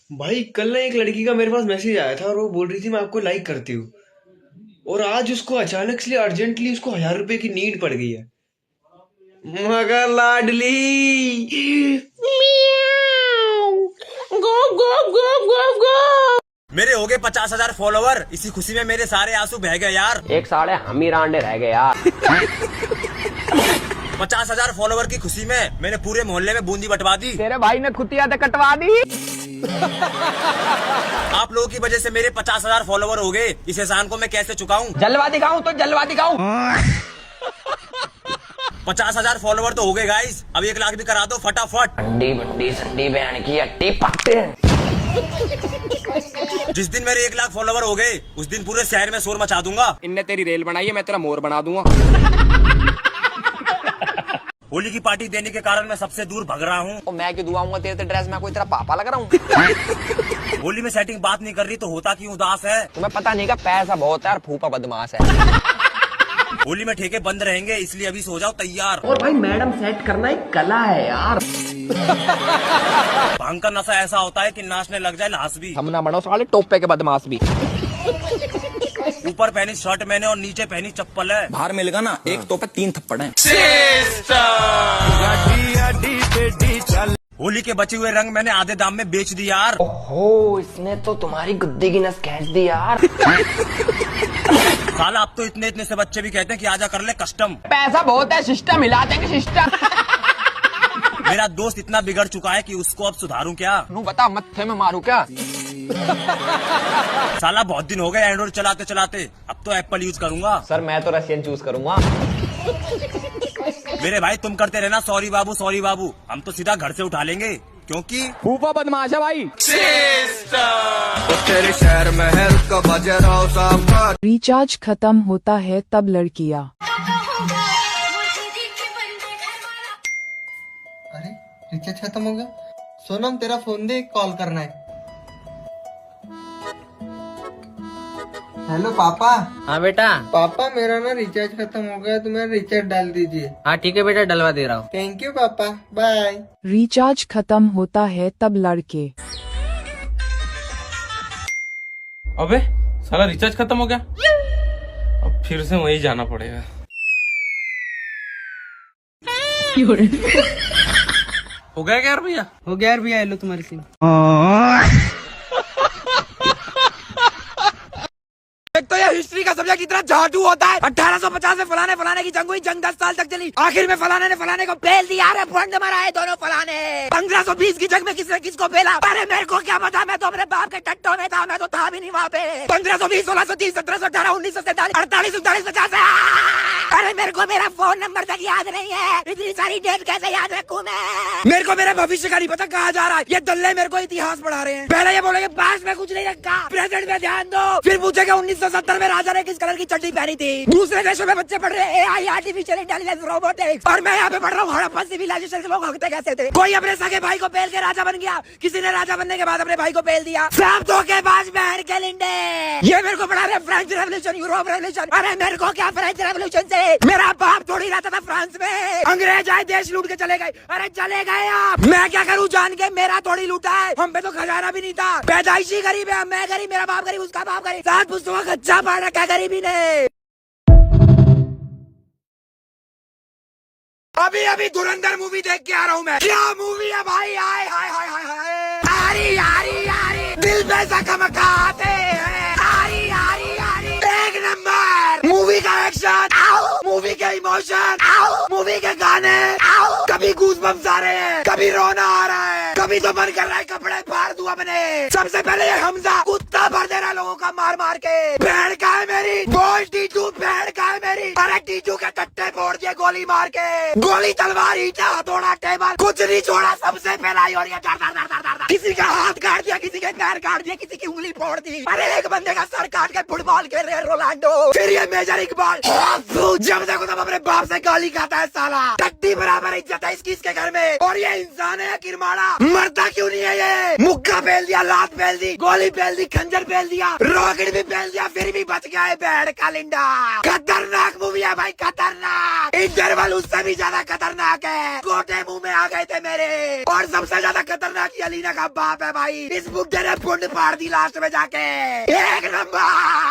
भाई कल ना एक लड़की का मेरे पास मैसेज आया था और वो बोल रही थी मैं आपको लाइक करती हूँ। और आज उसको अचानक से अर्जेंटली उसको 1,000 रुपए की नीड पड़ गई है। मगर लाडली गो गो गो गो गो। मेरे हो गए 50,000 फॉलोवर। इसी खुशी में मेरे सारे आंसू बह गए यार। एक साढ़े हम ही रांडे रह गए यार। 50,000 फॉलोवर की खुशी में मैंने पूरे मोहल्ले में बूंदी बंटवा दी। तेरे भाई ने खुतिया तो कटवा दी। आप लोगों की वजह से मेरे 50,000 फॉलोवर हो गए। इस एहसान को मैं कैसे चुकाऊं? जलवा दिखाऊं तो जलवा दिखाऊं। 50,000 फॉलोवर तो हो गए गाइस। अब 1 लाख भी करा दो फटाफट। अंडी बंडी संडी बहन की अट्टी पकते हैं। जिस दिन मेरे 1 लाख फॉलोवर हो गए उस दिन पूरे शहर में शोर मचा दूंगा। इनने तेरी रेल बनाई है, मैं तेरा मोर बना दूंगा। होली की पार्टी देने के कारण मैं सबसे दूर भग रहा हूँ। और मैं क्यों दुआऊंगा तेरे ड्रेस में, कोई तेरा पापा लग रहा हूँ। होली में सेटिंग बात नहीं कर रही तो होता क्यों उदास है? तुम्हें पता नहीं का पैसा बहुत है और फूफा बदमाश है। होली में ठेके बंद रहेंगे इसलिए अभी सो जाओ तैयार। और भाई मैडम सेट करना एक कला है यार। भांग का नशा ऐसा होता है कि नाचने लग जाए लाश भी। हम ना बनो साले टोपे के बदमाश भी। ऊपर पहनी शर्ट मैंने और नीचे पहनी चप्पल है। बाहर मिलेगा ना, एक तो पे 3 थप्पड़ हैं। होली के बचे हुए रंग मैंने आधे दाम में बेच दिए यार। ओहो, इसने तो तुम्हारी गुद्दी की नस खींच दी यार। साला अब तो इतने इतने से बच्चे भी कहते हैं कि आजा कर ले कस्टम। पैसा बहुत है, सिस्टम हिला देंगे सिस्टम। मेरा दोस्त इतना बिगड़ चुका है कि उसको अब सुधारूं क्या? नू बता, मत्थे में मारू क्या? साला बहुत दिन हो गए एंड्रॉइड चलाते चलाते, अब तो एप्पल यूज करूंगा। सर मैं तो रशियन चूज करूंगा। मेरे भाई तुम करते रहना सॉरी बाबू, हम तो सीधा घर से उठा लेंगे क्योंकि फूफा बदमाश है भाई। तेरे शहर में हेल्थ का बजे रहो साहब। रिचार्ज खत्म होता है तब लड़कियां। अरे रिचार्ज खत्म हो गया। सोनम तेरा फोन दे, कॉल करना है। हेलो पापा। हाँ बेटा। पापा मेरा ना रिचार्ज खत्म हो गया तो मेरा रिचार्ज डाल दीजिए। हाँ ठीक है बेटा, डलवा दे रहा हूँ। थैंक यू पापा, बाय। रिचार्ज खत्म होता है तब लड़के। अबे साला रिचार्ज खत्म हो गया, अब फिर से वहीं जाना पड़ेगा। हो गया क्या यार भैया? हो गया यार भैया, लो तुम्हारी सिम। एक तो ये हिस्ट्री का सब्जेक्ट इतना झाटू होता है। 1850 में फलाने फलाने की जंग हुई, जंग 10 साल तक चली। आखिर में फलाने ने फलाने को पेल दिया। अरे फंड मराए दोनों फलाने। 1520 की जंग में किसने किसको पेला? अरे मेरे को क्या पता, मैं तो अपने बाप के टट्टों में था, मैं तो था भी नहीं वहाँ पे। 1520, 1630, 1718, 1947, 48, 49, 50। अरे मेरे को मेरा फोन नंबर तक याद नहीं है। इतनी सारी डेट कैसे याद रखूं मैं? मेरे को मेरे भविष्य का नहीं पता कहाँ जा रहा है। ये दल्ले मेरे को इतिहास पढ़ा रहे हैं। पहले ये बोलेंगे पास में कुछ नहीं रखा, प्रेजेंट में ध्यान दो। फिर पूछेगा 1970 में राजा ने किस कलर की चड्डी पहनी थी। दूसरे देशों में बच्चे पढ़ रहे हैं AI, आर्टिफिशियल इंटेलिजेंस, रोबोटिक्स, और मैं यहाँ पे पढ़ रहा हूँ हड़प्पा सिविलाइजेशन के लोग हकते कैसे थे। कोई अपने सगे भाई को पेल के राजा बन गया, किसी ने राजा बनने के बाद अपने भाई को पेल दिया। सब धोखेबाज बहन के लिंडे। ये मेरे को पढ़ा रहे फ्रेंच रेवोल्यूशन, यूरोप रेवोल्यूशन। अरे मेरे को क्या फ्रेंच रेवोल्यूशन से? मेरा बाप थोड़ी रहता था फ्रांस में। अंग्रेज आए, देश लूट के चले गए। अरे चले गए आप, मैं क्या करूँ जान के? मेरा थोड़ी लूटा है, हम पे तो खजाना भी नहीं था। पैदाइशी गरीब है, मैं गरीब, मेरा बाप गरीब, उसका बाप गरीब, 7 पुस्तकों का कच्चा पढ़ रखा गरीबी ने। अभी अभी धुरंधर मूवी देख के आ रहा हूँ मैं। क्या मूवी है भाई, आए हाय हाय हाय हाय। आरी आरी आरी, दिल पे चकमकाते हैं। आरी आरी आरी, एक नंबर। मूवी का एक्शन, मूवी के इमोशन, मूवी के गाने। कभी गूज़बम्स आ रहे हैं, कभी रोना आ रहा है, कभी तो मन कर रहा है कपड़े फाड़ दूं अपने। सबसे पहले ये हमजा कुत्ता भर दे रहा लोगों का मार मार के। बहन का है मेरी, बोल टीचू, बहन का है मेरी। अरे टीचू के टट्टे फोड़ दिए गोली मार के। गोली, तलवार, ईटा, हथौड़ा, टेबल, कुछ नहीं छोड़ा, सबसे फैलाई। और ये किसी का हाथ काट दिया, किसी के पैर काट दिया, किसी की उंगली फोड़ दी। अरे एक बंदे का सर काट के फुटबॉल खेल रहे रोनाल्डो। फिर ये मेजर इकबाल, जब देखो तब अपने बाप से गाली खाता है साला। टट्टी बराबर इज्जत है इसकी इसके घर में। और ये इंसान है किरमाड़ा, मरता क्यों नहीं है ये? मुक्का फेल दिया, लात फेल दी, गोली फेल दी, खंजर फेल दिया, रॉकेट भी फेल दिया, फिर भी बच गया है बैड कालिंडा। खतरनाक मूवी है भाई, खतरनाक। इंटरवल उससे भी ज्यादा खतरनाक है। गोटे मुंह में आ गए थे मेरे। और सबसे ज्यादा खतरनाक ये अलीना का बाप है भाई। इस बुड्ढे ने पुंड फाड़ दी लास्ट में जाके। एक नंबर।